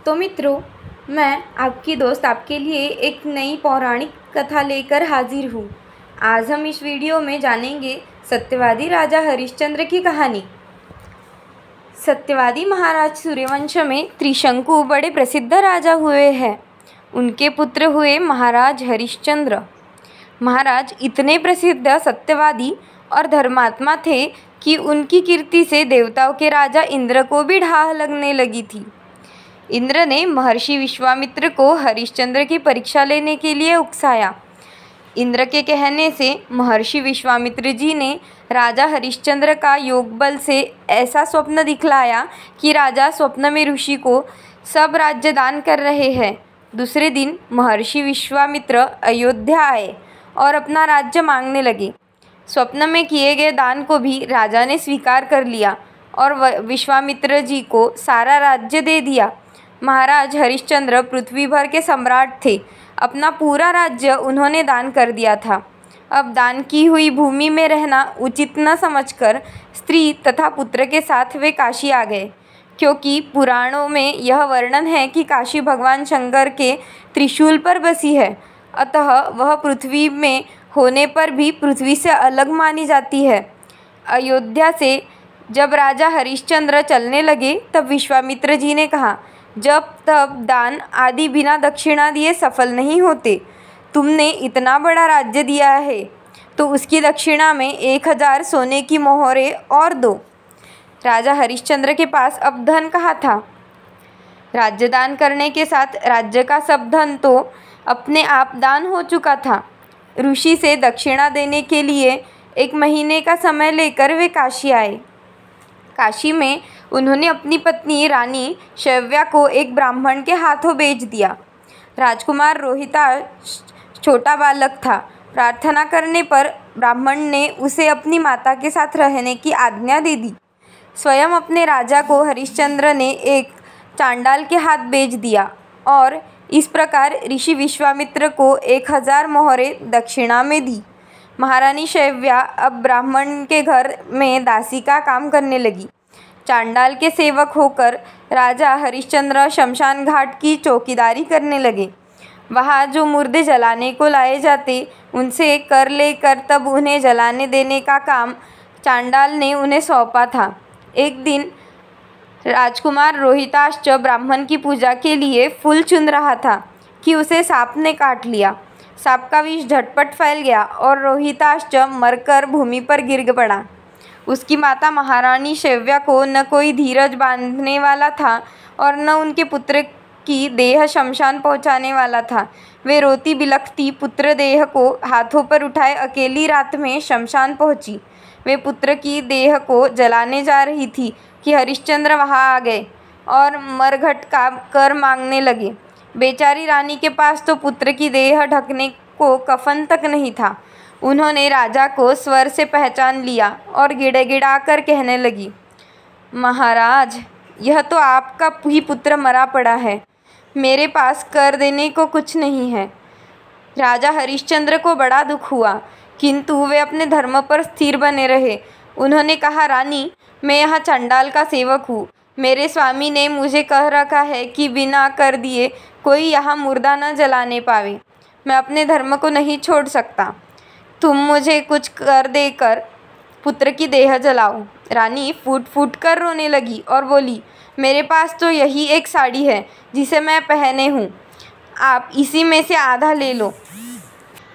तो मित्रों, मैं आपकी दोस्त आपके लिए एक नई पौराणिक कथा लेकर हाजिर हूँ। आज हम इस वीडियो में जानेंगे सत्यवादी राजा हरिश्चंद्र की कहानी। सत्यवादी महाराज सूर्यवंश में त्रिशंकु बड़े प्रसिद्ध राजा हुए हैं। उनके पुत्र हुए महाराज हरिश्चंद्र। महाराज इतने प्रसिद्ध सत्यवादी और धर्मात्मा थे कि उनकी कीर्ति से देवताओं के राजा इंद्र को भी ढाह लगने लगी थी। इंद्र ने महर्षि विश्वामित्र को हरिश्चंद्र की परीक्षा लेने के लिए उकसाया। इंद्र के कहने से महर्षि विश्वामित्र जी ने राजा हरिश्चंद्र का योग बल से ऐसा स्वप्न दिखलाया कि राजा स्वप्न में ऋषि को सब राज्य दान कर रहे हैं। दूसरे दिन महर्षि विश्वामित्र अयोध्या आए और अपना राज्य मांगने लगे। स्वप्न में किए गए दान को भी राजा ने स्वीकार कर लिया और विश्वामित्र जी को सारा राज्य दे दिया। महाराज हरिश्चंद्र पृथ्वी भर के सम्राट थे। अपना पूरा राज्य उन्होंने दान कर दिया था। अब दान की हुई भूमि में रहना उचित न समझकर स्त्री तथा पुत्र के साथ वे काशी आ गए, क्योंकि पुराणों में यह वर्णन है कि काशी भगवान शंकर के त्रिशूल पर बसी है। अतः वह पृथ्वी में होने पर भी पृथ्वी से अलग मानी जाती है। अयोध्या से जब राजा हरिश्चंद्र चलने लगे तब विश्वामित्र जी ने कहा, जब तब दान आदि बिना दक्षिणा दिए सफल नहीं होते। तुमने इतना बड़ा राज्य दिया है तो उसकी दक्षिणा में 1000 सोने की मोहरें और दो। राजा हरिश्चंद्र के पास अब धन कहाँ था। राज्य दान करने के साथ राज्य का सब धन तो अपने आप दान हो चुका था। ऋषि से दक्षिणा देने के लिए 1 महीने का समय लेकर वे काशी आए। काशी में उन्होंने अपनी पत्नी रानी शैव्या को एक ब्राह्मण के हाथों बेच दिया। राजकुमार रोहिता छोटा बालक था। प्रार्थना करने पर ब्राह्मण ने उसे अपनी माता के साथ रहने की आज्ञा दे दी। स्वयं अपने राजा को हरिश्चंद्र ने एक चांडाल के हाथ बेच दिया और इस प्रकार ऋषि विश्वामित्र को 1000 मोहरें दक्षिणा में दी। महारानी शैव्या अब ब्राह्मण के घर में दासी का काम करने लगी। चांडाल के सेवक होकर राजा हरिश्चंद्र शमशान घाट की चौकीदारी करने लगे। वहाँ जो मुर्दे जलाने को लाए जाते उनसे कर लेकर तब उन्हें जलाने देने का काम चांडाल ने उन्हें सौंपा था। एक दिन राजकुमार रोहिताश्च ब्राह्मण की पूजा के लिए फूल चुन रहा था कि उसे सांप ने काट लिया। सांप का विष झटपट फैल गया और रोहिताश्च मरकर भूमि पर गिर पड़ा। उसकी माता महारानी शैव्या को न कोई धीरज बांधने वाला था और न उनके पुत्र की देह शमशान पहुंचाने वाला था। वे रोती बिलखती पुत्र देह को हाथों पर उठाए अकेली रात में शमशान पहुंची। वे पुत्र की देह को जलाने जा रही थी कि हरिश्चंद्र वहां आ गए और मरघट का कर मांगने लगे। बेचारी रानी के पास तो पुत्र की देह ढकने को कफन तक नहीं था। उन्होंने राजा को स्वर से पहचान लिया और गिड़गिड़ा कर कहने लगी, महाराज, यह तो आपका ही पुत्र मरा पड़ा है। मेरे पास कर देने को कुछ नहीं है। राजा हरिश्चंद्र को बड़ा दुख हुआ, किंतु वे अपने धर्म पर स्थिर बने रहे। उन्होंने कहा, रानी, मैं यहाँ चंडाल का सेवक हूँ। मेरे स्वामी ने मुझे कह रखा है कि बिना कर दिए कोई यहाँ मुर्दा न जलाने पावे। मैं अपने धर्म को नहीं छोड़ सकता। तुम मुझे कुछ कर देकर पुत्र की देह जलाओ। रानी फूट फूट कर रोने लगी और बोली, मेरे पास तो यही एक साड़ी है जिसे मैं पहने हूँ। आप इसी में से आधा ले लो।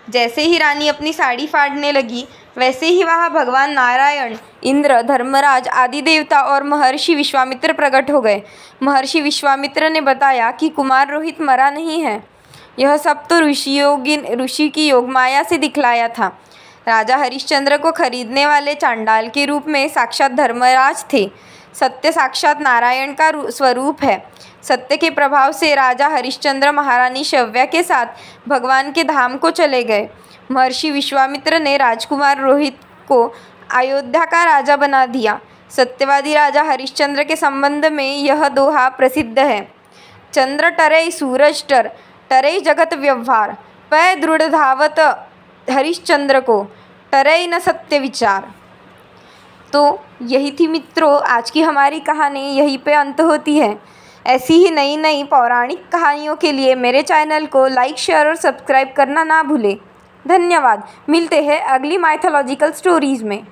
जैसे ही रानी अपनी साड़ी फाड़ने लगी वैसे ही वहाँ भगवान नारायण, इंद्र, धर्मराज आदि देवता और महर्षि विश्वामित्र प्रकट हो गए। महर्षि विश्वामित्र ने बताया कि कुमार रोहित मरा नहीं है। यह सब तो ऋषि की योगमाया से दिखलाया था। राजा हरिश्चंद्र को खरीदने वाले चांडाल के रूप में साक्षात धर्मराज थे। सत्य साक्षात नारायण का स्वरूप है। सत्य के प्रभाव से राजा हरिश्चंद्र महारानी शैव्या के साथ भगवान के धाम को चले गए। महर्षि विश्वामित्र ने राजकुमार रोहित को अयोध्या का राजा बना दिया। सत्यवादी राजा हरिश्चंद्र के संबंध में यह दोहा प्रसिद्ध है, चंद्र टरै सूरज टरै जगत व्यवहार, पै दृढ़ धावत हरिश्चंद्र को, टरै न सत्य विचार। तो यही थी मित्रों आज की हमारी कहानी, यहीं पे अंत होती है। ऐसी ही नई नई पौराणिक कहानियों के लिए मेरे चैनल को लाइक, शेयर और सब्सक्राइब करना ना भूलें। धन्यवाद। मिलते हैं अगली माइथोलॉजिकल स्टोरीज़ में।